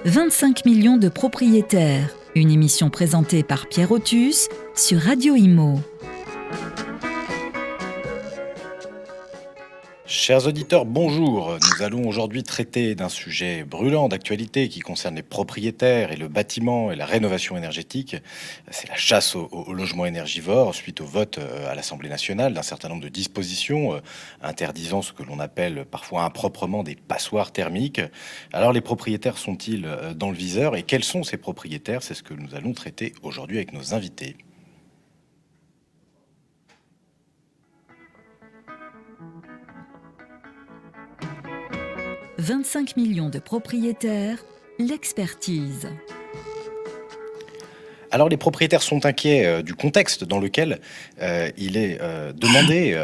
25 millions de propriétaires. Une émission présentée par Pierre Otus sur Radio Imo. Chers auditeurs, bonjour. Nous allons aujourd'hui traiter d'un sujet brûlant d'actualité qui concerne les propriétaires et le bâtiment et la rénovation énergétique. C'est la chasse au logement énergivore suite au vote à l'Assemblée nationale d'un certain nombre de dispositions interdisant ce que l'on appelle parfois improprement des passoires thermiques. Alors les propriétaires sont-ils dans le viseur et quels sont ces propriétaires? C'est ce que nous allons traiter aujourd'hui avec nos invités. 25 millions de propriétaires, l'expertise. Alors les propriétaires sont inquiets du contexte dans lequel il est demandé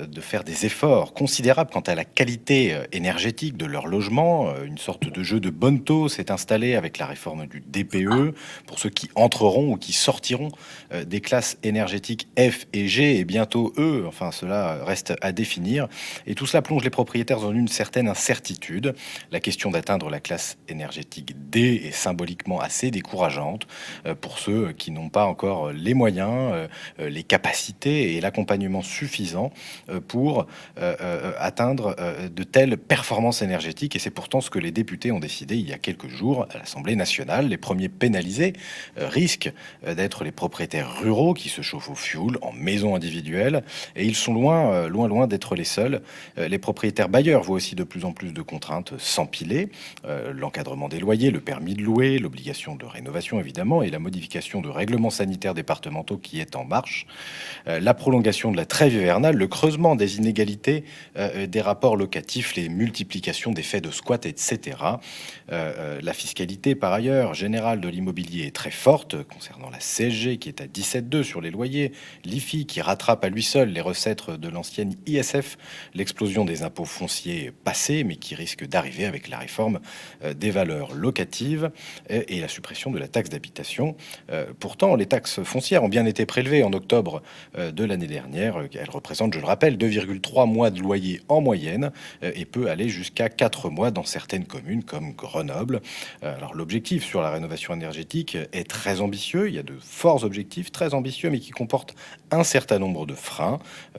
de faire des efforts considérables quant à la qualité énergétique de leur logement. Une sorte de jeu de bonneteau s'est installé avec la réforme du DPE pour ceux qui entreront ou qui sortiront des classes énergétiques F et G et bientôt E. Enfin, cela reste à définir. Et tout cela plonge les propriétaires dans une certaine incertitude. La question d'atteindre la classe énergétique D est symboliquement assez décourageante pour ceux qui n'ont pas encore les moyens, les capacités et l'accompagnement suffisant pour atteindre de telles performances énergétiques. Et c'est pourtant ce que les députés ont décidé il y a quelques jours à l'Assemblée nationale. Les premiers pénalisés risquent d'être les propriétaires ruraux qui se chauffent au fioul en maison individuelle. Et ils sont loin d'être les seuls. Les propriétaires bailleurs voient aussi de plus en plus de contraintes s'empiler. L'encadrement des loyers, le permis de louer, l'obligation de rénovation évidemment et la modification de règlements sanitaires départementaux qui est en marche, la prolongation de la trêve hivernale, le creusement des inégalités des rapports locatifs, les multiplications des faits de squat, etc. La fiscalité, par ailleurs, générale de l'immobilier est très forte concernant la CSG qui est à 17,2 sur les loyers, l'IFI qui rattrape à lui seul les recettes de l'ancienne ISF, l'explosion des impôts fonciers passés, mais qui risque d'arriver avec la réforme des valeurs locatives et la suppression de la taxe d'habitation. Pourtant, les taxes foncières ont bien été prélevées en octobre de l'année dernière. Elles représentent, je le rappelle, 2,3 mois de loyer en moyenne et peut aller jusqu'à 4 mois dans certaines communes comme Grenoble. Alors l'objectif sur la rénovation énergétique est très ambitieux. Il y a de forts objectifs très ambitieux mais qui comportent un certain nombre de freins.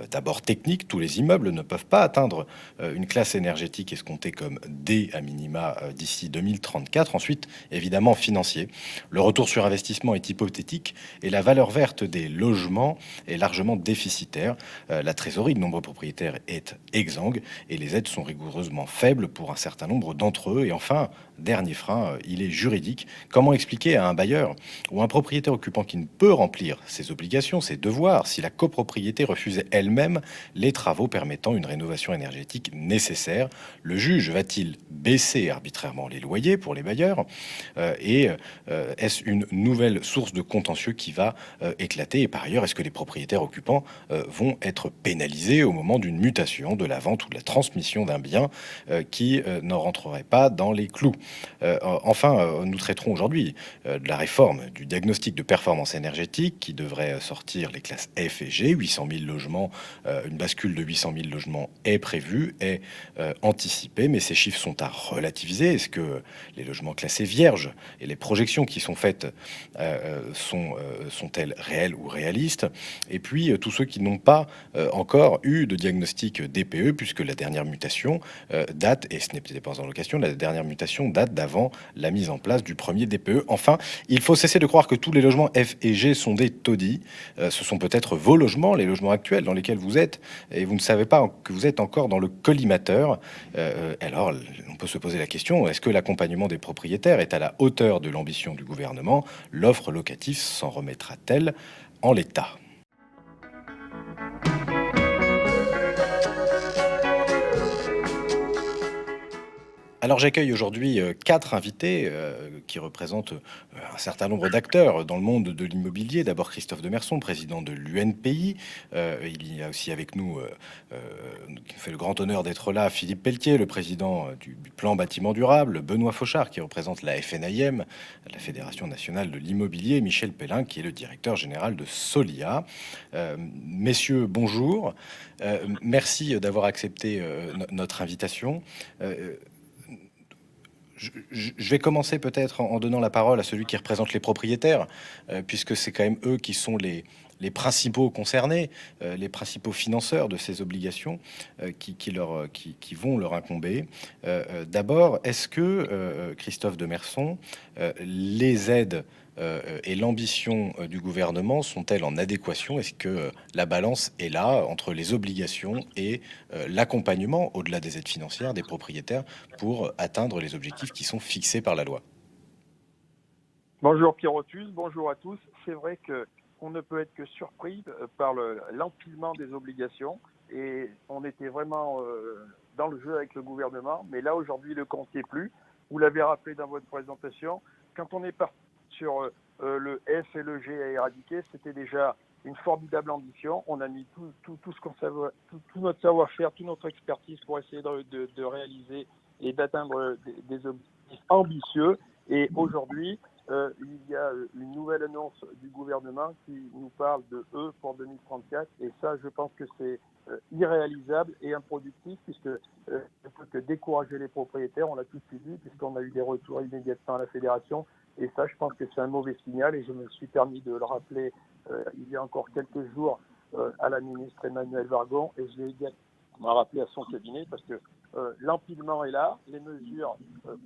D'abord technique, tous les immeubles ne peuvent pas atteindre une classe énergétique escomptée comme D à minima d'ici 2034. Ensuite, évidemment financier. Le retour sur investissement est hypothétique et la valeur verte des logements est largement déficitaire. La trésorerie de nombreux propriétaires est exsangue et les aides sont rigoureusement faibles pour un certain nombre d'entre eux. Et enfin, dernier frein, il est juridique. Comment expliquer à un bailleur ou un propriétaire occupant qui ne peut remplir ses obligations, ses devoirs, si la copropriété refusait elle-même les travaux permettant une rénovation énergétique nécessaire? Le juge va-t-il baisser arbitrairement les loyers pour les bailleurs est-ce une nouvelle source de contentieux qui va éclater? Et par ailleurs, est-ce que les propriétaires occupants vont être pénalisés au moment d'une mutation, de la vente ou de la transmission d'un bien qui ne rentrerait pas dans les clous? Enfin, nous traiterons aujourd'hui de la réforme du diagnostic de performance énergétique qui devrait sortir les classes F et G, 800 000 logements, une bascule de 800 000 logements est prévue, est anticipée, mais ces chiffres sont à relativiser. Est-ce que les logements classés vierges et les projections qui sont faites sont-elles réelles ou réalistes? Et puis, tous ceux qui n'ont pas encore eu de diagnostic DPE, puisque la dernière mutation date, et ce n'était pas en location, la dernière mutation date d'avant la mise en place du premier DPE. Enfin, il faut cesser de croire que tous les logements F et G sont des taudis. Ce sont peut-être vos logements, les logements actuels dans lesquels vous êtes, et vous ne savez pas que vous êtes encore dans le collimateur. Alors, on peut se poser la question, est-ce que l'accompagnement des propriétaires est à la hauteur de l'ambition du gouvernement? L'offre locative s'en remettra-t-elle en l'état? Alors j'accueille aujourd'hui 4 invités qui représentent un certain nombre d'acteurs dans le monde de l'immobilier. D'abord Christophe Demerson, président de l'UNPI. Il y a aussi avec nous, qui fait le grand honneur d'être là, Philippe Pelletier, le président du plan bâtiment durable. Benoît Fauchard, qui représente la FNIM, la Fédération nationale de l'immobilier. Michel Pellin, qui est le directeur général de Solia. Messieurs, bonjour. Merci d'avoir accepté notre invitation. je vais commencer peut-être en donnant la parole à celui qui représente les propriétaires, puisque c'est quand même eux qui sont les principaux concernés, les principaux financeurs de ces obligations qui vont leur incomber. D'abord, est-ce que, Christophe Demerson, les aides et l'ambition du gouvernement sont-elles en adéquation? Est-ce que la balance est là entre les obligations et l'accompagnement, au-delà des aides financières, des propriétaires pour atteindre les objectifs qui sont fixés par la loi? Bonjour Pierre Otus, bonjour à tous. C'est vrai qu'on ne peut être que surpris par l'empilement des obligations et on était vraiment dans le jeu avec le gouvernement, mais là aujourd'hui le compte n'y est plus. Vous l'avez rappelé dans votre présentation, quand on est parti sur le F et le G à éradiquer, c'était déjà une formidable ambition. On a mis tout ce qu'on savait, tout notre savoir-faire, toute notre expertise pour essayer de réaliser et d'atteindre des objectifs ambitieux. Et aujourd'hui, il y a une nouvelle annonce du gouvernement qui nous parle de E pour 2034. Et ça, je pense que c'est irréalisable et improductif puisque ne peut que décourager les propriétaires. On l'a tout de suite dit puisqu'on a eu des retours immédiatement à la fédération. Et ça, je pense que c'est un mauvais signal. Et je me suis permis de le rappeler il y a encore quelques jours à la ministre Emmanuelle Vargon. Et je l'ai également rappelé à son cabinet parce que l'empilement est là, les mesures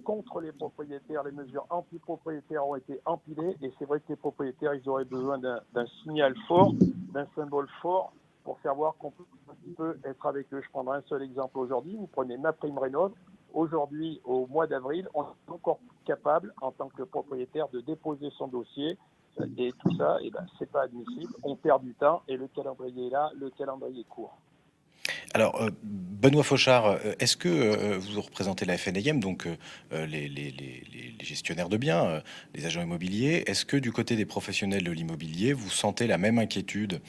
contre les propriétaires, les mesures anti-propriétaires ont été empilées et c'est vrai que les propriétaires, ils auraient besoin d'un signal fort, d'un symbole fort pour faire voir qu'on peut être avec eux. Je prendrai un seul exemple aujourd'hui, vous prenez MaPrimeRénov', aujourd'hui au mois d'avril, on est encore capable en tant que propriétaire de déposer son dossier et tout ça, et ben, c'est pas admissible, on perd du temps et le calendrier est là, le calendrier est court. Alors, Benoît Fauchard, est-ce que vous représentez la FNIM, donc les gestionnaires de biens, les agents immobiliers? Est-ce que du côté des professionnels de l'immobilier, vous sentez la même inquiétude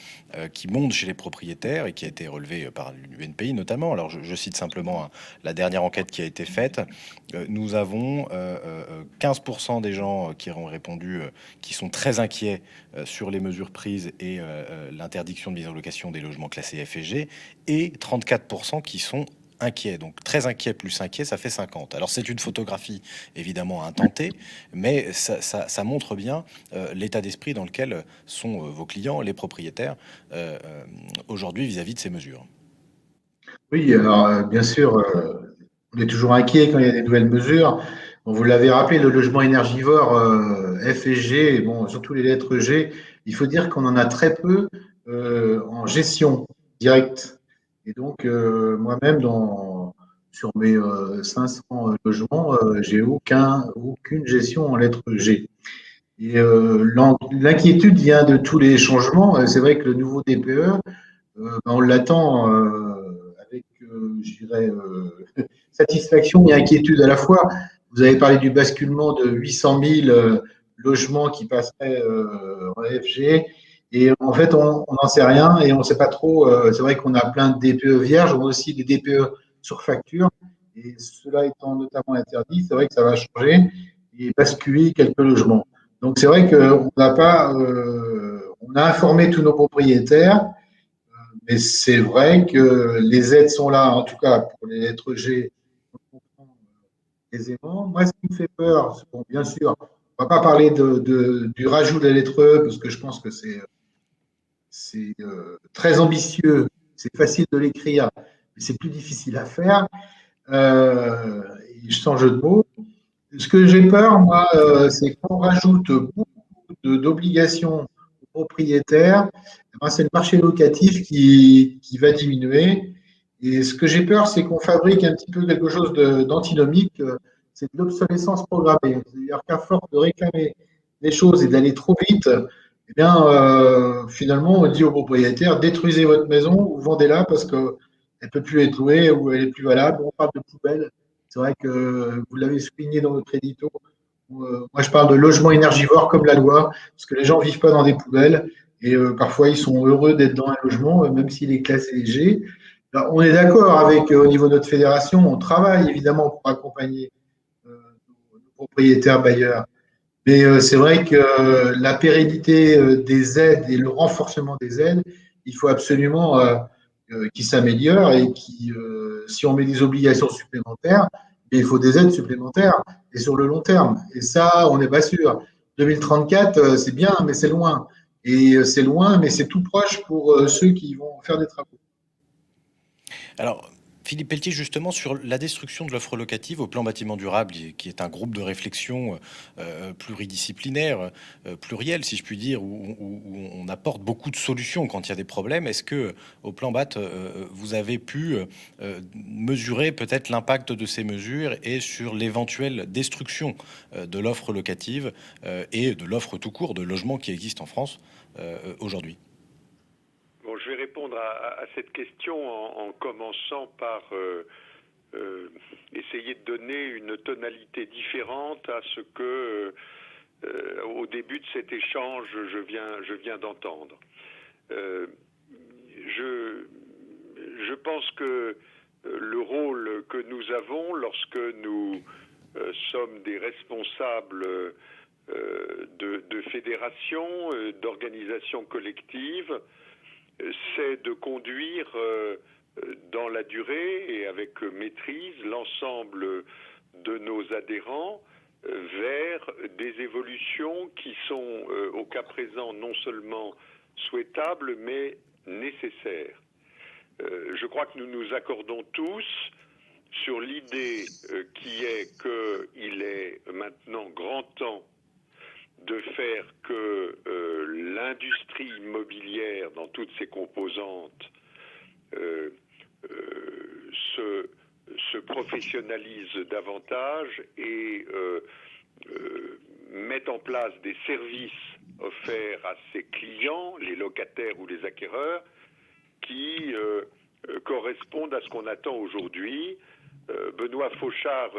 qui monte chez les propriétaires et qui a été relevée par l'UNPI notamment? Alors, je cite simplement la dernière enquête qui a été faite. Nous avons 15% des gens qui ont répondu qui sont très inquiets sur les mesures prises et l'interdiction de mise en location des logements classés F et G, et 34% qui sont inquiets. Donc très inquiets plus inquiets, ça fait 50. Alors c'est une photographie évidemment à intenter, mais ça montre bien l'état d'esprit dans lequel sont vos clients, les propriétaires, aujourd'hui vis-à-vis de ces mesures. Oui, alors bien sûr, on est toujours inquiet quand il y a des nouvelles mesures. Bon, vous l'avez rappelé, le logement énergivore F et G, bon, surtout les lettres G, il faut dire qu'on en a très peu en gestion directe. Et donc, moi-même, sur mes 500 logements, j'ai aucune gestion en lettres G. Et l'inquiétude vient de tous les changements. C'est vrai que le nouveau DPE, on l'attend avec, je dirais, satisfaction et inquiétude à la fois. Vous avez parlé du basculement de 800 000 logements qui passeraient en FG. Et en fait, on n'en sait rien et on ne sait pas trop. C'est vrai qu'on a plein de DPE vierges, on a aussi des DPE sur facture. Et cela étant notamment interdit, c'est vrai que ça va changer et basculer quelques logements. Donc c'est vrai qu'on n'a pas, on a informé tous nos propriétaires, mais c'est vrai que les aides sont là, en tout cas pour les lettres G, on comprend aisément. Moi, ce qui me fait peur, bon, bien sûr, on ne va pas parler du rajout de la lettre E, parce que je pense que c'est très ambitieux, c'est facile de l'écrire, mais c'est plus difficile à faire. Sans jeu de mots. Ce que j'ai peur, moi, c'est qu'on rajoute beaucoup d'obligations aux propriétaires. C'est le marché locatif qui va diminuer. Et ce que j'ai peur, c'est qu'on fabrique un petit peu quelque chose d'antinomique. C'est de l'obsolescence programmée. C'est-à-dire qu'à force de réclamer les choses et d'aller trop vite, eh bien, finalement, on dit aux propriétaires, détruisez votre maison ou vendez-la parce qu'elle ne peut plus être louée ou elle est plus valable. On parle de poubelles. C'est vrai que vous l'avez souligné dans votre édito. Moi, je parle de logement énergivore comme la loi, parce que les gens ne vivent pas dans des poubelles et parfois ils sont heureux d'être dans un logement, même s'il est classé G. Alors, on est d'accord avec, au niveau de notre fédération, on travaille évidemment pour accompagner nos propriétaires bailleurs. Mais c'est vrai que la pérennité des aides et le renforcement des aides, il faut absolument qu'ils s'améliorent et si on met des obligations supplémentaires, il faut des aides supplémentaires. et sur le long terme. Et ça, on n'est pas sûr. 2034, c'est bien, mais c'est loin. Et c'est loin, mais c'est tout proche pour ceux qui vont faire des travaux. Alors, Philippe Pelletier, justement, sur la destruction de l'offre locative au plan bâtiment durable, qui est un groupe de réflexion pluridisciplinaire, pluriel, si je puis dire, où on apporte beaucoup de solutions quand il y a des problèmes. Est-ce que, au plan BAT, vous avez pu mesurer peut-être l'impact de ces mesures et sur l'éventuelle destruction de l'offre locative et de l'offre tout court de logements qui existe en France aujourd'hui? Bon, je vais répondre à cette question en commençant par essayer de donner une tonalité différente à ce que, au début de cet échange, je viens d'entendre. Je pense que le rôle que nous avons lorsque nous sommes des responsables de fédérations, d'organisations collectives, c'est de conduire dans la durée et avec maîtrise l'ensemble de nos adhérents vers des évolutions qui sont au cas présent non seulement souhaitables mais nécessaires. Je crois que nous nous accordons tous sur l'idée qui est qu'il est maintenant grand temps de faire que l'industrie immobilière, dans toutes ses composantes, se professionnalise davantage et mette en place des services offerts à ses clients, les locataires ou les acquéreurs, qui correspondent à ce qu'on attend aujourd'hui. Benoît Fauchard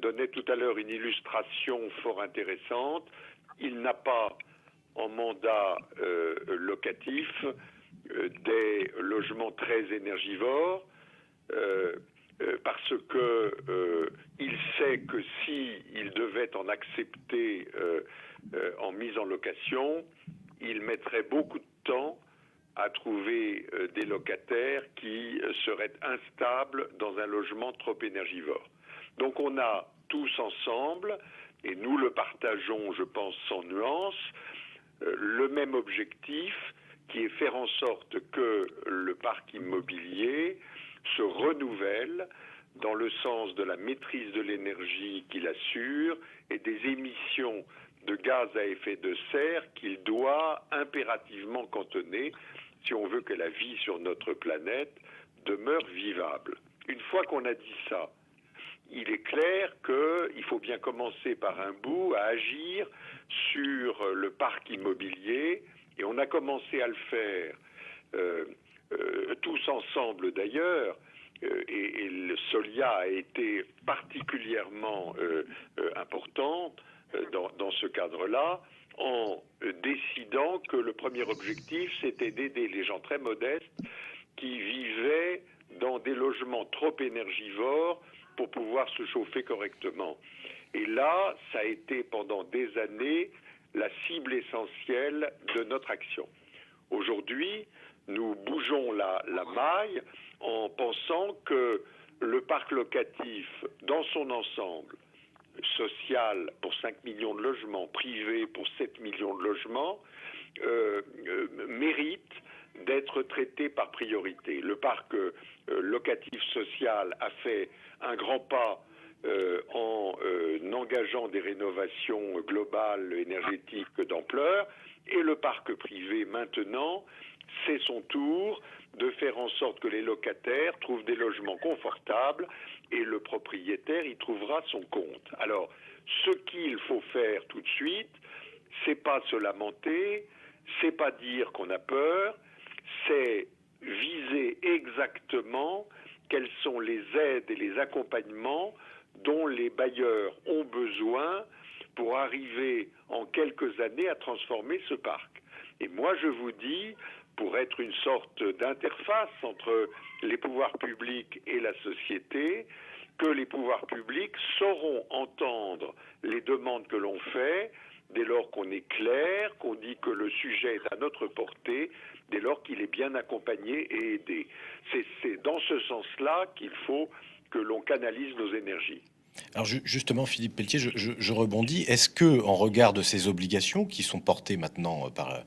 donnait tout à l'heure une illustration fort intéressante. Il n'a pas en mandat locatif des logements très énergivores parce que il sait que s'il devait en accepter en mise en location, il mettrait beaucoup de temps à trouver des locataires qui seraient instables dans un logement trop énergivore. Donc on a tous ensemble, et nous le partageons, je pense, sans nuance, le même objectif qui est faire en sorte que le parc immobilier se renouvelle dans le sens de la maîtrise de l'énergie qu'il assure et des émissions de gaz à effet de serre qu'il doit impérativement cantonner si on veut que la vie sur notre planète demeure vivable. Une fois qu'on a dit ça, il est clair qu'il faut bien commencer par un bout à agir sur le parc immobilier, et on a commencé à le faire tous ensemble d'ailleurs, et le Solia a été particulièrement importante dans ce cadre-là, en décidant que le premier objectif, c'était d'aider les gens très modestes qui vivaient dans des logements trop énergivores pour pouvoir se chauffer correctement. Et là, ça a été pendant des années la cible essentielle de notre action. Aujourd'hui, nous bougeons la maille en pensant que le parc locatif, dans son ensemble, social pour 5 millions de logements, privé pour 7 millions de logements, mérite d'être traité par priorité. Le parc locatif social a fait un grand pas en engageant des rénovations globales énergétiques d'ampleur, et le parc privé maintenant, c'est son tour de faire en sorte que les locataires trouvent des logements confortables et le propriétaire y trouvera son compte. Alors, ce qu'il faut faire tout de suite, c'est pas se lamenter, c'est pas dire qu'on a peur, c'est viser exactement quelles sont les aides et les accompagnements dont les bailleurs ont besoin pour arriver en quelques années à transformer ce parc. Et moi, je vous dis, pour être une sorte d'interface entre les pouvoirs publics et la société, que les pouvoirs publics sauront entendre les demandes que l'on fait dès lors qu'on est clair, qu'on dit que le sujet est à notre portée, dès lors qu'il est bien accompagné et aidé. C'est dans ce sens-là qu'il faut que l'on canalise nos énergies. Alors justement, Philippe Pelletier, je rebondis. Est-ce que, en regard de ces obligations qui sont portées maintenant par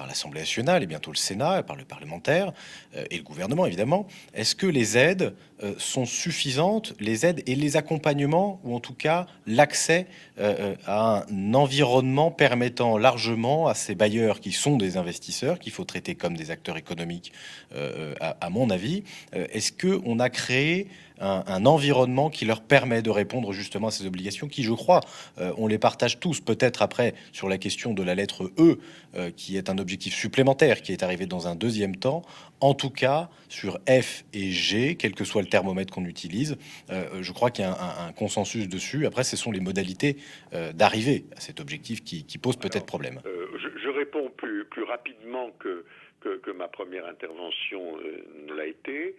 l'Assemblée nationale et bientôt le Sénat, par le parlementaire et le gouvernement évidemment, est-ce que les aides sont suffisantes, les aides et les accompagnements, ou en tout cas l'accès à un environnement permettant largement à ces bailleurs qui sont des investisseurs, qu'il faut traiter comme des acteurs économiques, à mon avis, est-ce que on a créé un environnement qui leur permet de répondre justement à ces obligations qui, je crois, on les partage tous. Peut-être après sur la question de la lettre E, qui est un objectif supplémentaire qui est arrivé dans un deuxième temps. En tout cas, sur F et G, quel que soit le thermomètre qu'on utilise, je crois qu'il y a un consensus dessus. Après, ce sont les modalités d'arriver à cet objectif qui pose peut-être problème. Je réponds plus rapidement que ma première intervention ne l'a été.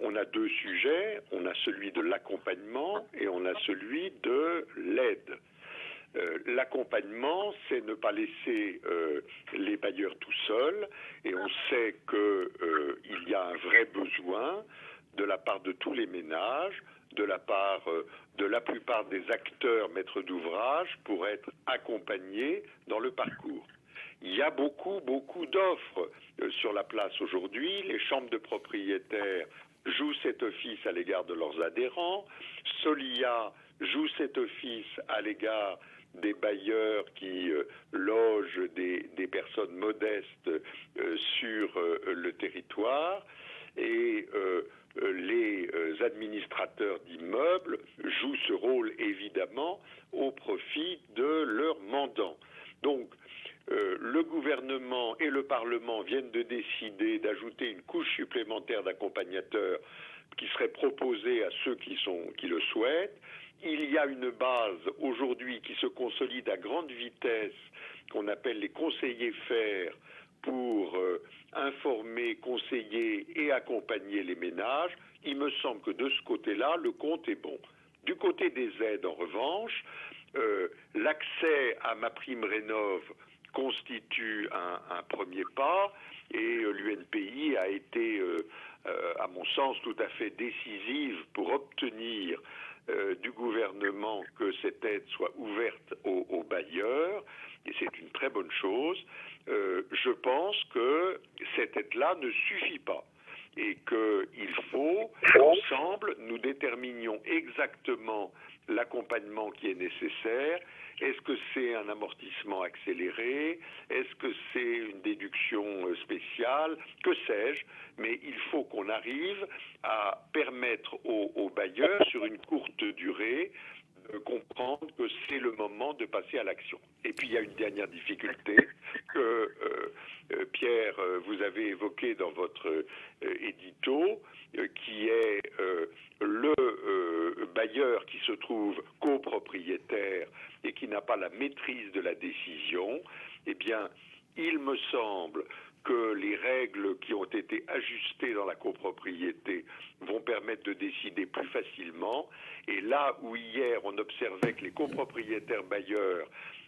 On a deux sujets, on a celui de l'accompagnement et on a celui de l'aide. L'accompagnement, c'est ne pas laisser les bailleurs tout seuls, et on sait qu'il y a un vrai besoin de la part de tous les ménages, de la part de la plupart des acteurs maîtres d'ouvrage pour être accompagnés dans le parcours. Il y a beaucoup d'offres sur la place aujourd'hui. Les chambres de propriétaires jouent cet office à l'égard de leurs adhérents. Solia joue cet office à l'égard des bailleurs qui logent des personnes modestes sur le territoire. Et les administrateurs d'immeubles jouent ce rôle évidemment au profit de leurs mandants. Donc, le gouvernement et le Parlement viennent de décider d'ajouter une couche supplémentaire d'accompagnateurs qui serait proposée à ceux qui le souhaitent. Il y a une base aujourd'hui qui se consolide à grande vitesse, qu'on appelle les conseillers FAIRE, pour informer, conseiller et accompagner les ménages. Il me semble que de ce côté-là, le compte est bon. Du côté des aides, en revanche, l'accès à MaPrimeRénov' constitue un premier pas, et l'UNPI a été, à mon sens, tout à fait décisive pour obtenir du gouvernement que cette aide soit ouverte aux bailleurs, et c'est une très bonne chose. Je pense que cette aide-là ne suffit pas, et qu'il faut, ensemble, nous déterminions exactement l'accompagnement qui est nécessaire. Est-ce que c'est un amortissement accéléré? Est-ce que c'est une déduction spéciale? Que sais-je? Mais il faut qu'on arrive à permettre aux bailleurs, sur une courte durée, de comprendre que c'est le moment de passer à l'action. Et puis il y a une dernière difficulté que Pierre, vous avez évoquée dans votre édito, qui est le bailleur qui se trouve copropriétaire et qui n'a pas la maîtrise de la décision. Eh bien, il me semble que les règles qui ont été ajustées dans la copropriété vont permettre de décider plus facilement. Et là où hier on observait que les copropriétaires bailleurs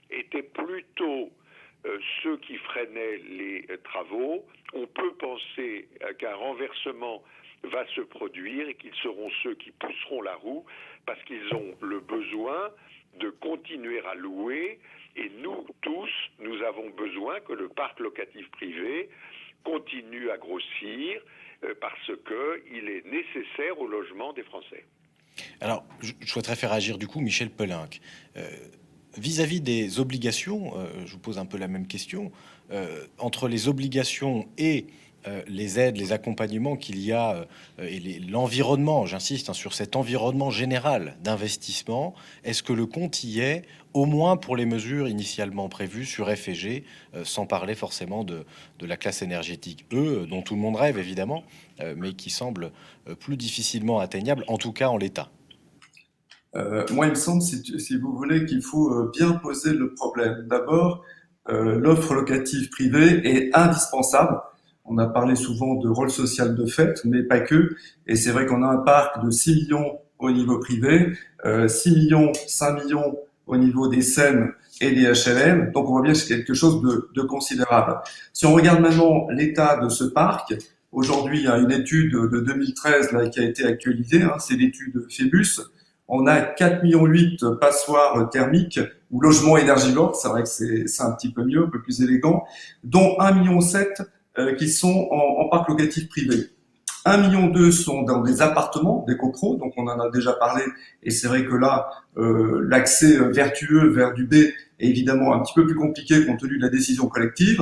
étaient plutôt ceux qui freinaient les travaux, on peut penser qu'un renversement va se produire et qu'ils seront ceux qui pousseront la roue parce qu'ils ont le besoin de continuer à louer. Et nous tous, nous avons besoin que le parc locatif privé continue à grossir parce qu'il est nécessaire au logement des Français. Alors, je souhaiterais faire agir du coup Michel Pellinck. Vis-à-vis des obligations, je vous pose un peu la même question, entre les obligations et les aides, les accompagnements qu'il y a et l'environnement, j'insiste sur cet environnement général d'investissement, est-ce que le compte y est, au moins pour les mesures initialement prévues sur F et G, sans parler forcément de la classe énergétique E, dont tout le monde rêve évidemment, mais qui semble plus difficilement atteignable, en tout cas en l'état? Moi, il me semble, si vous voulez, qu'il faut bien poser le problème. D'abord, l'offre locative privée est indispensable. On a parlé souvent de rôle social de fait, mais pas que. Et c'est vrai qu'on a un parc de 6 millions au niveau privé, 6 millions, 5 millions au niveau des SEM et des HLM. Donc, on voit bien que c'est quelque chose de considérable. Si on regarde maintenant l'état de ce parc, aujourd'hui, il y a une étude de 2013 là, qui a été actualisée, c'est l'étude Phébus. On a 4,8 millions de passoires thermiques ou logements énergivores, c'est vrai que c'est un petit peu mieux, un peu plus élégant, dont 1,7 million qui sont en parc locatif privé. 1,2 million sont dans des appartements, des copros, donc on en a déjà parlé, et c'est vrai que là, l'accès vertueux vers du B est évidemment un petit peu plus compliqué compte tenu de la décision collective.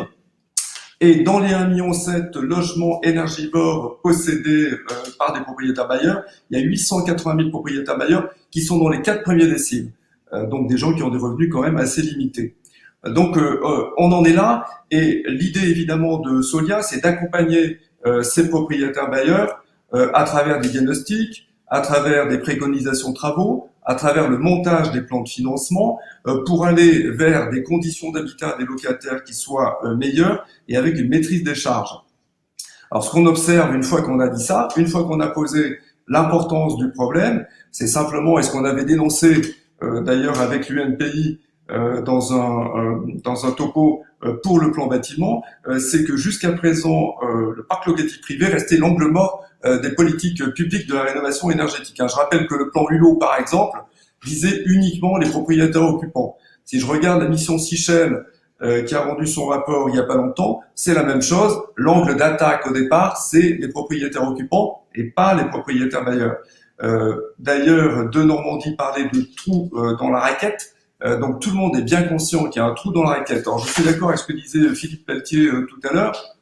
Et dans les 1,7 million logements énergivores possédés par des propriétaires bailleurs, il y a 880 000 propriétaires bailleurs qui sont dans les 4 premiers déciles, donc des gens qui ont des revenus quand même assez limités. Donc on en est là, et l'idée évidemment de Solia, c'est d'accompagner ces propriétaires bailleurs à travers des diagnostics, à travers des préconisations de travaux, à travers le montage des plans de financement, pour aller vers des conditions d'habitat des locataires qui soient meilleures et avec une maîtrise des charges. Alors ce qu'on observe une fois qu'on a dit ça, une fois qu'on a posé l'importance du problème, c'est simplement, et ce qu'on avait dénoncé d'ailleurs avec l'UNPI dans un topo pour le plan bâtiment, c'est que jusqu'à présent, le parc locatif privé restait l'angle mort des politiques publiques de la rénovation énergétique. Je rappelle que le plan Hulot, par exemple, visait uniquement les propriétaires occupants. Si je regarde la mission Sichel, qui a rendu son rapport il n'y a pas longtemps, c'est la même chose. L'angle d'attaque au départ, c'est les propriétaires occupants et pas les propriétaires bailleurs. D'ailleurs, de Normandie parlait de trou dans la raquette. Donc tout le monde est bien conscient qu'il y a un trou dans la raquette. Alors je suis d'accord avec ce que disait Philippe Pelletier tout à l'heure.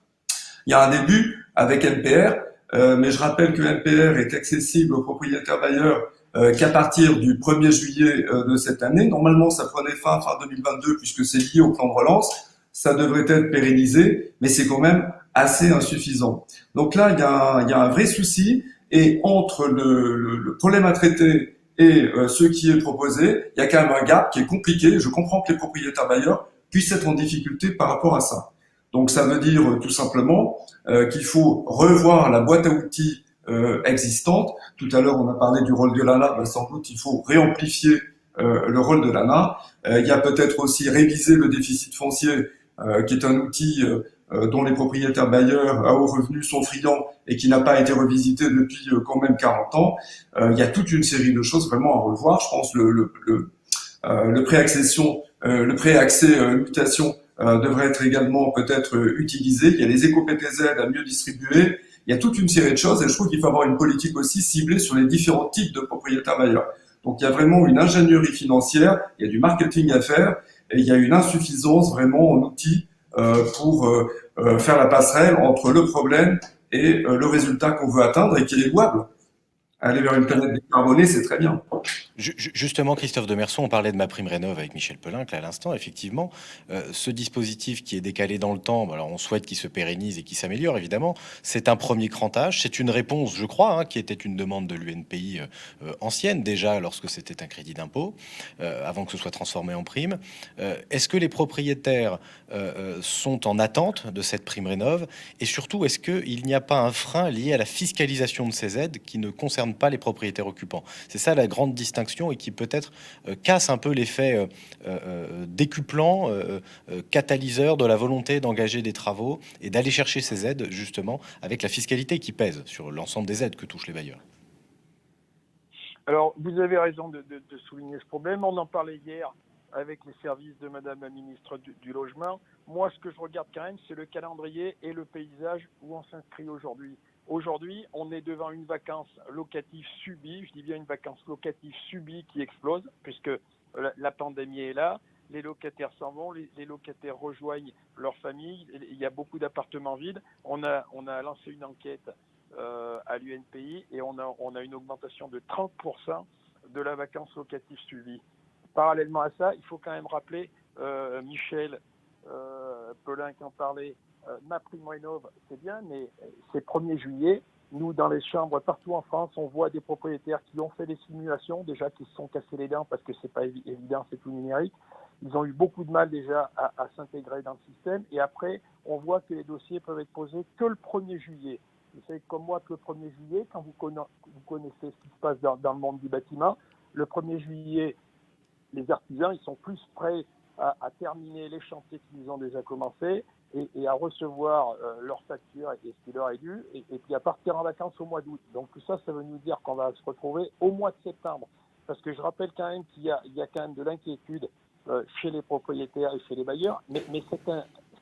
Il y a un début avec NPR, mais je rappelle que NPR est accessible aux propriétaires bailleurs qu'à partir du 1er juillet de cette année. Normalement, ça prenait fin 2022 puisque c'est lié au plan de relance. Ça devrait être pérennisé, mais c'est quand même assez insuffisant. Donc là, il y a un vrai souci, et entre le problème à traiter et ce qui est proposé, il y a quand même un gap qui est compliqué. Je comprends que les propriétaires bailleurs puissent être en difficulté par rapport à ça. Donc ça veut dire tout simplement qu'il faut revoir la boîte à outils existante. Tout à l'heure, on a parlé du rôle de l'ANA. Sans doute, il faut réamplifier le rôle de l'ANA. Il y a peut-être aussi réviser le déficit foncier, qui est un outil dont les propriétaires bailleurs à haut revenu sont friands et qui n'a pas été revisité depuis quand même 40 ans. Il y a toute une série de choses vraiment à revoir. Je pense le préaccession, le préaccès mutation devrait être également peut-être utilisé. Il y a les éco-PTZ à mieux distribuer. Il y a toute une série de choses, et je trouve qu'il faut avoir une politique aussi ciblée sur les différents types de propriétaires bailleurs. Donc il y a vraiment une ingénierie financière, il y a du marketing à faire, et il y a une insuffisance vraiment en outils pour faire la passerelle entre le problème et le résultat qu'on veut atteindre et qui est louable. Aller vers une planète décarbonée, c'est très bien. Justement, Christophe Demerson, on parlait de MaPrimeRénov' avec Michel Pelinck à l'instant. Effectivement, ce dispositif qui est décalé dans le temps, alors on souhaite qu'il se pérennise et qu'il s'améliore, évidemment. C'est un premier crantage. C'est une réponse, je crois, qui était une demande de l'UNPI ancienne, déjà lorsque c'était un crédit d'impôt, avant que ce soit transformé en prime. Est-ce que les propriétaires sont en attente de cette prime rénov'? Et surtout, est-ce qu'il n'y a pas un frein lié à la fiscalisation de ces aides qui ne concerne pas les propriétaires occupants? C'est ça la grande distinction, et qui peut-être casse un peu l'effet décuplant, catalyseur de la volonté d'engager des travaux et d'aller chercher ces aides, justement, avec la fiscalité qui pèse sur l'ensemble des aides que touchent les bailleurs. Alors, vous avez raison de souligner ce problème. On en parlait hier avec les services de Madame la ministre du Logement. Moi, ce que je regarde quand même, c'est le calendrier et le paysage où on s'inscrit aujourd'hui. Aujourd'hui, on est devant une vacance locative subie, je dis bien une vacance locative subie qui explose, puisque la pandémie est là, les locataires s'en vont, les locataires rejoignent leur famille, il y a beaucoup d'appartements vides. On a lancé une enquête à l'UNPI et on a une augmentation de 30% de la vacance locative subie. Parallèlement à ça, il faut quand même rappeler, Michel Pelinck en parlait, MaPrimeRénov', c'est bien, mais c'est 1er juillet. Nous, dans les chambres, partout en France, on voit des propriétaires qui ont fait des simulations, déjà qui se sont cassés les dents parce que c'est pas évident, c'est tout numérique. Ils ont eu beaucoup de mal déjà à s'intégrer dans le système. Et après, on voit que les dossiers peuvent être posés que le 1er juillet. Vous savez comme moi que le 1er juillet, quand vous connaissez ce qui se passe dans le monde du bâtiment, le 1er juillet, les artisans, ils sont plus prêts à terminer les chantiers qu'ils ont déjà commencés et à recevoir leurs factures et ce qui leur est dû, et puis à partir en vacances au mois d'août. Donc tout ça, ça veut nous dire qu'on va se retrouver au mois de septembre parce que je rappelle quand même qu'il y a quand même de l'inquiétude chez les propriétaires et chez les bailleurs, mais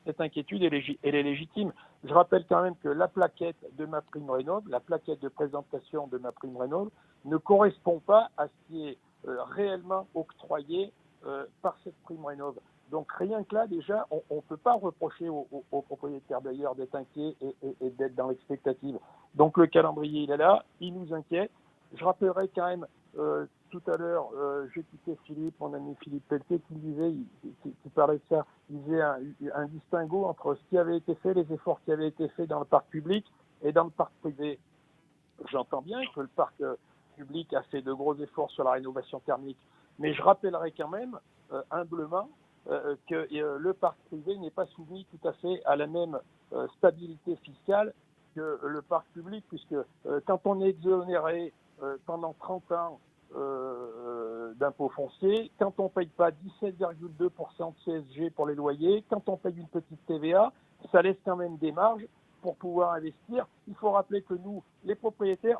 cette inquiétude, elle est légitime. Je rappelle quand même que la plaquette de MaPrimeRénov', la plaquette de présentation de MaPrimeRénov' ne correspond pas à ce qui est réellement octroyé par cette prime rénov'. Donc rien que là, déjà, on ne peut pas reprocher aux propriétaires bailleurs d'être inquiets et d'être dans l'expectative. Donc le calendrier, il est là, il nous inquiète. Je rappellerai quand même, tout à l'heure, j'ai quitté Philippe, mon ami Philippe Pelletier, qui disait, qui parlait de ça, il disait un distinguo entre ce qui avait été fait, les efforts qui avaient été faits dans le parc public et dans le parc privé. J'entends bien que le parc public a fait de gros efforts sur la rénovation thermique, mais je rappellerai quand même, humblement, que le parc privé n'est pas soumis tout à fait à la même stabilité fiscale que le parc public, puisque quand on est exonéré pendant 30 ans d'impôts fonciers, quand on ne paye pas 17,2% de CSG pour les loyers, quand on paye une petite TVA, ça laisse quand même des marges pour pouvoir investir. Il faut rappeler que nous, les propriétaires,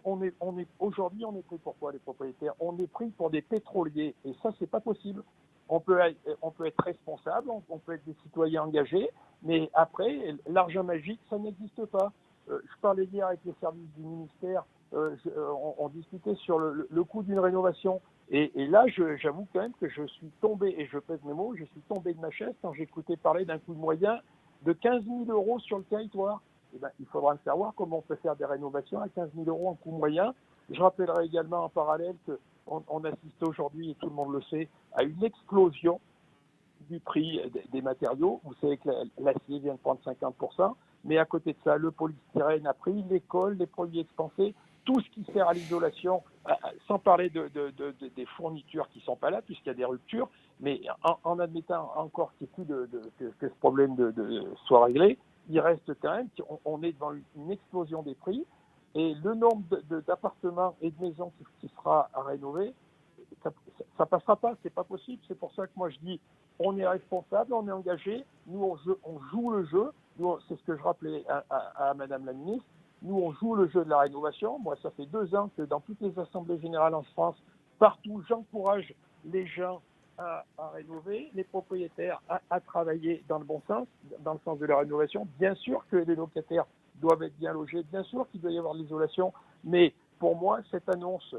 aujourd'hui, on est pris pour quoi, les propriétaires? On est pris pour des pétroliers, et ça, c'est pas possible. On peut être responsable, on peut être des citoyens engagés, mais après, l'argent magique, ça n'existe pas. Je parlais hier avec les services du ministère, on discutait sur le coût d'une rénovation. Et là, j'avoue quand même que je suis tombé, et je pèse mes mots, je suis tombé de ma chaise quand j'écoutais parler d'un coût moyen de 15 000 € sur le territoire. Eh ben, il faudra me faire voir comment on peut faire des rénovations à 15 000 € en coût moyen. Je rappellerai également en parallèle qu'on assiste aujourd'hui, et tout le monde le sait, à une explosion du prix des matériaux. Vous savez que l'acier vient de prendre 50%, mais à côté de ça, le polystyrène a pris, les cols, les produits expansés, tout ce qui sert à l'isolation, sans parler des fournitures qui ne sont pas là, puisqu'il y a des ruptures, mais en admettant encore qu'il y ait plus que ce problème soit réglé, il reste quand même qu'on est devant une explosion des prix, et le nombre d'appartements et de maisons qui sera à rénover, ça passera pas, c'est pas possible. C'est pour ça que moi je dis, on est responsable, on est engagé, nous on joue le jeu, c'est ce que je rappelais à Madame la Ministre, nous on joue le jeu de la rénovation. Moi ça fait 2 ans que dans toutes les assemblées générales en France, partout, j'encourage les gens à rénover, les propriétaires à travailler dans le bon sens, dans le sens de la rénovation. Bien sûr que les locataires doivent être bien logés, bien sûr qu'il doit y avoir de l'isolation, mais pour moi, cette annonce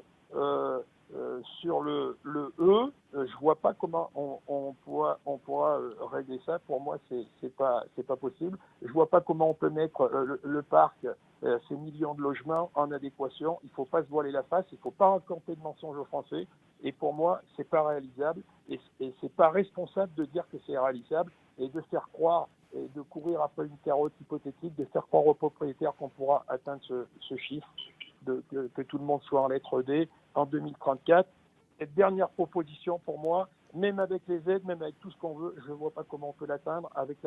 sur le je vois pas comment on pourra régler ça. Pour moi, c'est pas possible. Je vois pas comment on peut mettre le parc, ces millions de logements en adéquation. Il faut pas se voiler la face, il faut pas raconter de mensonges aux Français. Et pour moi, c'est pas réalisable, et c'est pas responsable de dire que c'est réalisable et de faire croire et de courir après une carotte hypothétique, de faire croire aux propriétaires qu'on pourra atteindre ce chiffre, que tout le monde soit en lettre D en 2034. Cette dernière proposition, pour moi, même avec les aides, même avec tout ce qu'on veut, je ne vois pas comment on peut l'atteindre avec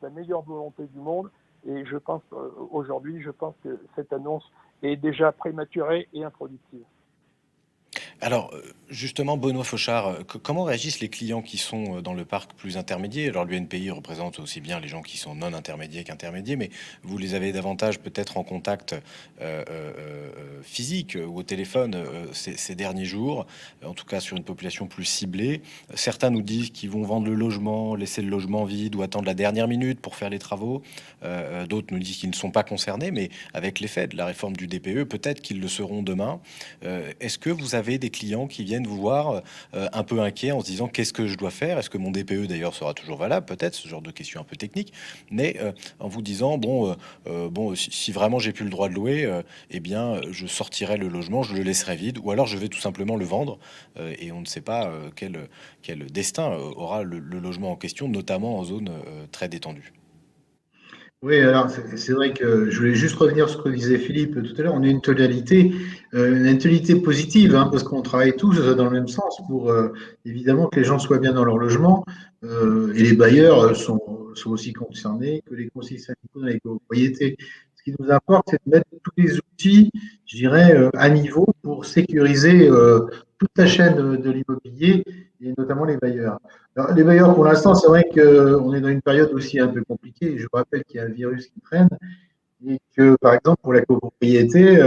la meilleure volonté du monde. Et je pense aujourd'hui, que cette annonce est déjà prématurée et improductive. Alors, justement, Benoît Fauchard, comment réagissent les clients qui sont dans le parc plus intermédiaire? Alors, l'UNPI représente aussi bien les gens qui sont non intermédiaires qu'intermédiaires, mais vous les avez davantage peut-être en contact physique ou au téléphone ces derniers jours, en tout cas sur une population plus ciblée. Certains nous disent qu'ils vont vendre le logement, laisser le logement vide ou attendre la dernière minute pour faire les travaux. D'autres nous disent qu'ils ne sont pas concernés, mais avec l'effet de la réforme du DPE, peut-être qu'ils le seront demain. Est-ce que vous avez des clients qui viennent vous voir un peu inquiets en se disant qu'est-ce que je dois faire? Est-ce que mon DPE d'ailleurs sera toujours valable? Peut-être ce genre de questions un peu techniques, mais en vous disant si vraiment j'ai plus le droit de louer, eh bien je sortirai le logement, je le laisserai vide, ou alors je vais tout simplement le vendre et on ne sait pas quel destin aura le logement en question, notamment en zone très détendue. Oui, alors c'est vrai que je voulais juste revenir sur ce que disait Philippe tout à l'heure. On est une tonalité positive, hein, parce qu'on travaille tous dans le même sens pour évidemment que les gens soient bien dans leur logement, et les bailleurs sont aussi concernés, que les conseillers syndicaux dans les copropriétés. Ce qui nous importe, c'est de mettre tous les outils, je dirais, à niveau pour sécuriser toute la chaîne de l'immobilier, et notamment les bailleurs. Alors, les bailleurs, pour l'instant, c'est vrai qu'on est dans une période aussi un peu compliquée. Je vous rappelle qu'il y a un virus qui traîne et que, par exemple, pour la copropriété,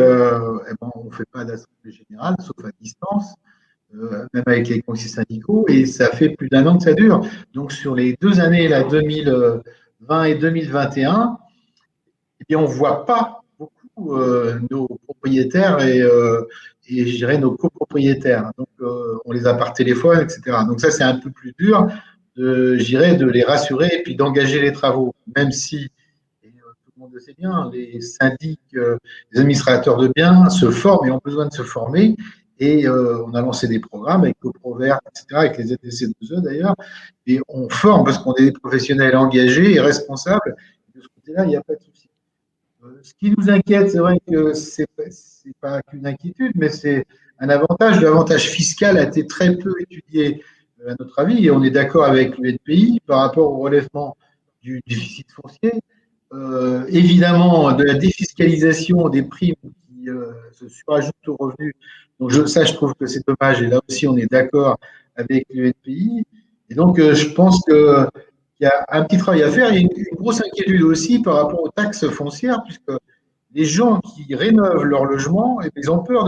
on ne fait pas d'assemblée générale, sauf à distance. même avec les conseils syndicaux, et ça fait plus d'un an que ça dure. Donc sur les 2 années, là, 2020 et 2021, eh bien, on ne voit pas beaucoup nos propriétaires et je dirais nos copropriétaires. Donc on les a par téléphone, etc. Donc ça, c'est un peu plus dur je dirais, de les rassurer et puis d'engager les travaux, même si tout le monde le sait bien, les syndics, les administrateurs de biens se forment et ont besoin de se former. Et on a lancé des programmes avec CoproVert, etc., avec les ZDC2E d'ailleurs, et on forme parce qu'on est des professionnels engagés et responsables. De ce côté-là, il n'y a pas de souci. Ce qui nous inquiète, c'est vrai que c'est pas qu'une inquiétude, mais c'est un avantage. L'avantage fiscal a été très peu étudié, à notre avis, et on est d'accord avec l'UNPI par rapport au relèvement du déficit foncier. Évidemment, de la défiscalisation des primes qui se surajoutent aux revenus. Donc, ça, je trouve que c'est dommage. Et là aussi, on est d'accord avec l'UNPI. Et donc, je pense qu'il y a un petit travail à faire. Il y a une grosse inquiétude aussi par rapport aux taxes foncières, puisque les gens qui rénovent leur logement, ils ont peur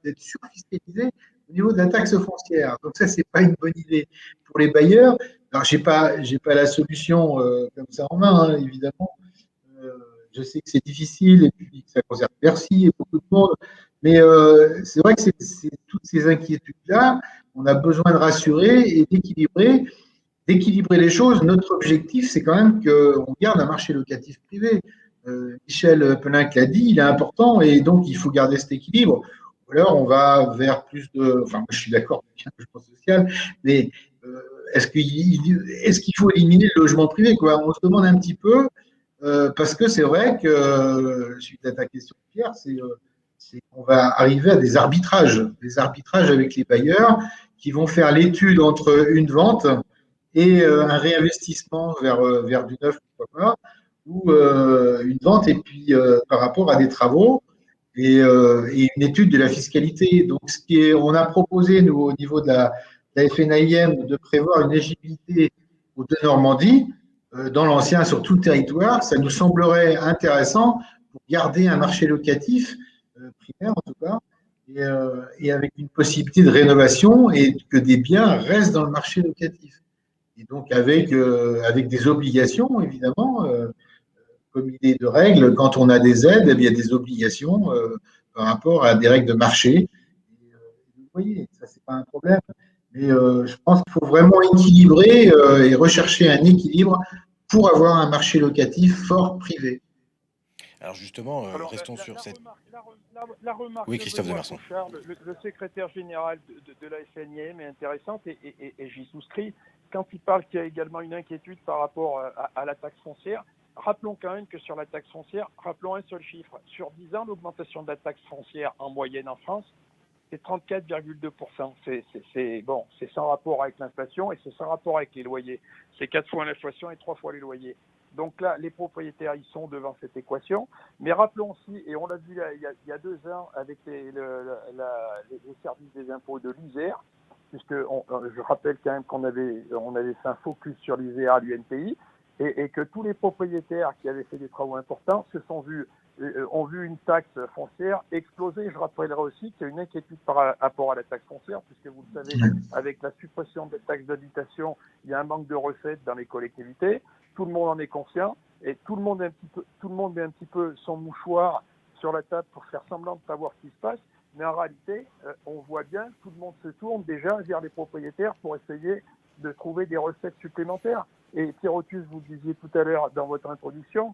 d'être surfiscalisés au niveau de la taxe foncière. Donc ça, c'est pas une bonne idée pour les bailleurs. Alors, j'ai pas la solution comme ça en main, hein, évidemment. Je sais que c'est difficile et puis que ça concerne Bercy et beaucoup de monde. Mais c'est vrai que c'est toutes ces inquiétudes-là, on a besoin de rassurer et d'équilibrer les choses. Notre objectif, c'est quand même qu'on garde un marché locatif privé. Michel Pelinck l'a dit, il est important et donc il faut garder cet équilibre. Ou alors on va vers plus de. Enfin, moi je suis d'accord avec le logement social, mais est-ce qu'il faut éliminer le logement privé, quoi? On se demande un petit peu, parce que c'est vrai que, suite à ta question, Pierre, c'est qu'on va arriver à des arbitrages avec les bailleurs qui vont faire l'étude entre une vente et un réinvestissement vers du neuf, pourquoi pas, ou une vente et puis par rapport à des travaux et une étude de la fiscalité. Donc, on a proposé, nous, au niveau de la FNAIM, de prévoir une éligibilité aux deux Normandie, dans l'ancien, sur tout le territoire. Ça nous semblerait intéressant pour garder un marché locatif, primaire en tout cas, et avec une possibilité de rénovation et que des biens restent dans le marché locatif. Et donc avec des obligations, évidemment, comme idée de règle, quand on a des aides, il y a des obligations par rapport à des règles de marché. Vous voyez, ça, c'est pas un problème. Mais je pense qu'il faut vraiment équilibrer et rechercher un équilibre pour avoir un marché locatif fort privé. Alors justement, Alors, restons sur cette... la remarque Oui, de Christophe Benoît Demerson. Fauchard, le secrétaire général de la FNIM, est intéressante et j'y souscris. Quand il parle qu'il y a également une inquiétude par rapport à la taxe foncière, rappelons quand même que sur la taxe foncière, rappelons un seul chiffre. Sur 10 ans, l'augmentation de la taxe foncière en moyenne en France, c'est 34,2%. C'est sans rapport avec l'inflation et c'est sans rapport avec les loyers. C'est 4 fois l'inflation et 3 fois les loyers. Donc là, les propriétaires, ils sont devant cette équation. Mais rappelons aussi, et on l'a vu là, il y a 2 ans avec les services des impôts de l'ISER, puisque je rappelle quand même qu'on avait fait un focus sur l'ISER à l'UNPI, et que tous les propriétaires qui avaient fait des travaux importants ont vu une taxe foncière exploser. Je rappellerai aussi qu'il y a une inquiétude par rapport à la taxe foncière, puisque vous le savez, avec la suppression des taxes d'habitation, il y a un manque de recettes dans les collectivités. Tout le monde en est conscient et tout le monde met un petit peu son mouchoir sur la table pour faire semblant de savoir ce qui se passe. Mais en réalité, on voit bien, tout le monde se tourne déjà vers les propriétaires pour essayer de trouver des recettes supplémentaires. Et Pierre Otus, vous le disiez tout à l'heure dans votre introduction,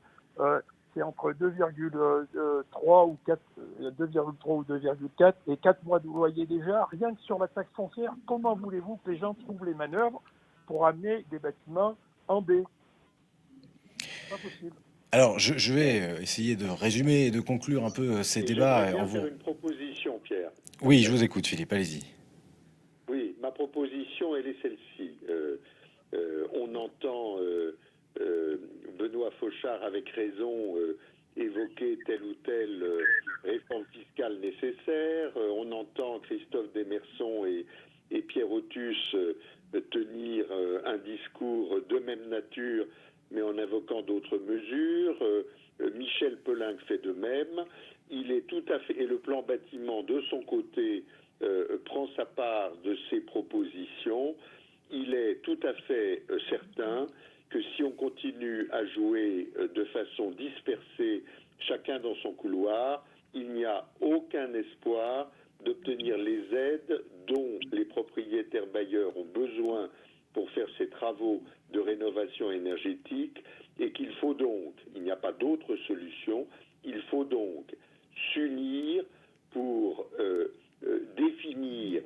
c'est entre 2,3 ou 2,4 et 4 mois de loyer déjà, rien que sur la taxe foncière. Comment voulez-vous que les gens trouvent les manœuvres pour amener des bâtiments en B? Pas possible. Alors, je vais essayer de résumer et de conclure un peu ces débats. J'aimerais bien faire une proposition, Pierre. Oui, je vous écoute, Philippe, allez-y. Oui, ma proposition, elle est celle-ci. On entend Benoît Fauchard, avec raison, évoquer telle ou telle réforme fiscale nécessaire. On entend Christophe Demerson et Pierre Otus tenir un discours de même nature, mais en invoquant d'autres mesures. Michel Pelinck fait de même. Il est tout à fait, et le plan bâtiment de son côté prend sa part de ces propositions, il est tout à fait certain que si on continue à jouer de façon dispersée, chacun dans son couloir, il n'y a aucun espoir d'obtenir les aides dont les propriétaires bailleurs ont besoin pour faire ces travaux de rénovation énergétique, et qu'il faut donc, il n'y a pas d'autre solution, il faut donc s'unir pour définir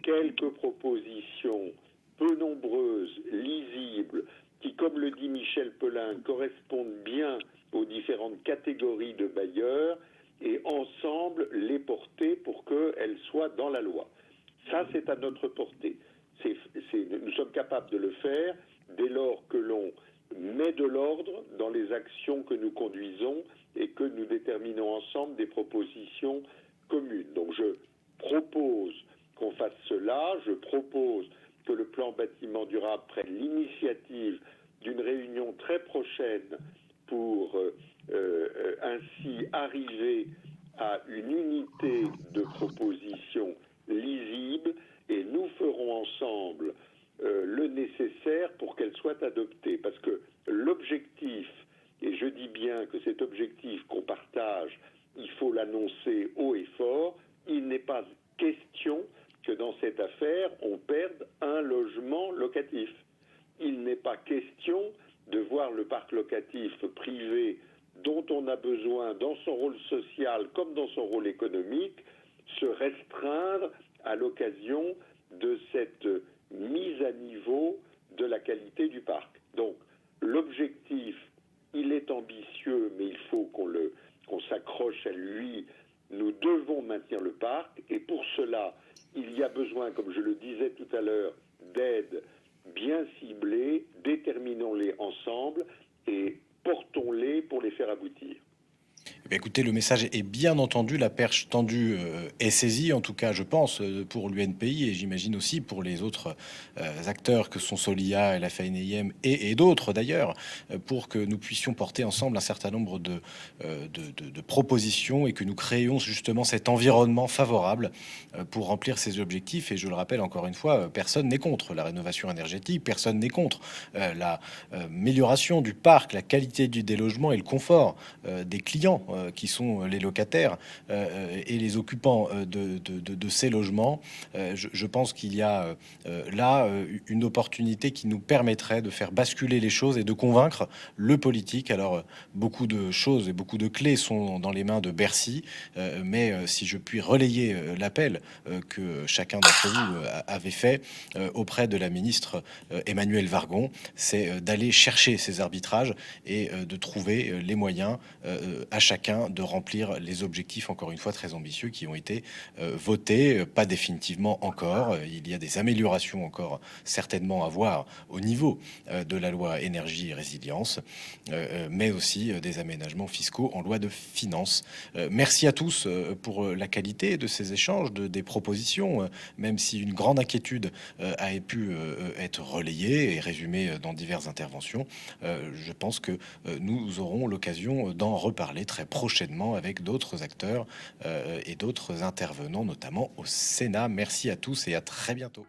quelques propositions peu nombreuses, lisibles, qui, comme le dit Michel Pelin, correspondent bien aux différentes catégories de bailleurs, et ensemble les porter pour qu'elles soient dans la loi. Ça, c'est à notre portée. Nous sommes capables de le faire dès lors que l'on met de l'ordre dans les actions que nous conduisons et que nous déterminons ensemble des propositions communes. Donc je propose qu'on fasse cela, je propose que le plan bâtiment durable prenne l'initiative d'une réunion très prochaine pour ainsi arriver à une unité de propositions lisibles, et nous ferons ensemble le nécessaire pour qu'elle soit adoptée. Parce que l'objectif, et je dis bien que cet objectif qu'on partage, il faut l'annoncer haut et fort, il n'est pas question que dans cette affaire, on perde un logement locatif. Il n'est pas question de voir le parc locatif privé dont on a besoin dans son rôle social comme dans son rôle économique se restreindre à l'occasion de cette mise à niveau de la qualité du parc. Donc l'objectif, il est ambitieux, mais il faut qu'on s'accroche à lui. Nous devons maintenir le parc, et pour cela, il y a besoin, comme je le disais tout à l'heure, d'aides bien ciblées, déterminons-les ensemble et portons-les pour les faire aboutir. Eh bien, écoutez, le message est bien entendu, la perche tendue est saisie, en tout cas, je pense, pour l'UNPI, et j'imagine aussi pour les autres acteurs que sont Solia, la FNIM et d'autres d'ailleurs, pour que nous puissions porter ensemble un certain nombre de propositions et que nous créions justement cet environnement favorable pour remplir ces objectifs. Et je le rappelle encore une fois, personne n'est contre la rénovation énergétique, personne n'est contre l'amélioration du parc, la qualité des logements et le confort des clients qui sont les locataires et les occupants de ces logements. Je pense qu'il y a là une opportunité qui nous permettrait de faire basculer les choses et de convaincre le politique. Alors beaucoup de choses et beaucoup de clés sont dans les mains de Bercy, mais si je puis relayer l'appel que chacun d'entre vous avait fait auprès de la ministre Emmanuelle Wargon, c'est d'aller chercher ces arbitrages et de trouver les moyens à chacun de remplir les objectifs, encore une fois très ambitieux, qui ont été votés, pas définitivement encore. Il y a des améliorations encore certainement à voir au niveau de la loi énergie et résilience, mais aussi des aménagements fiscaux en loi de finances. Merci à tous pour la qualité de ces échanges, des propositions, même si une grande inquiétude a pu être relayée et résumée dans diverses interventions. Je pense que nous aurons l'occasion d'en reparler très prochainement avec d'autres acteurs et d'autres intervenants, notamment au Sénat. Merci à tous et à très bientôt.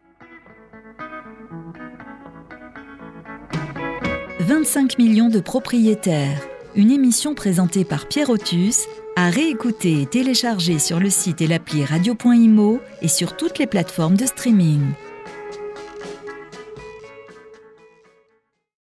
25 millions de propriétaires. Une émission présentée par Pierre Otus, à réécouter et télécharger sur le site et l'appli radio.imo et sur toutes les plateformes de streaming.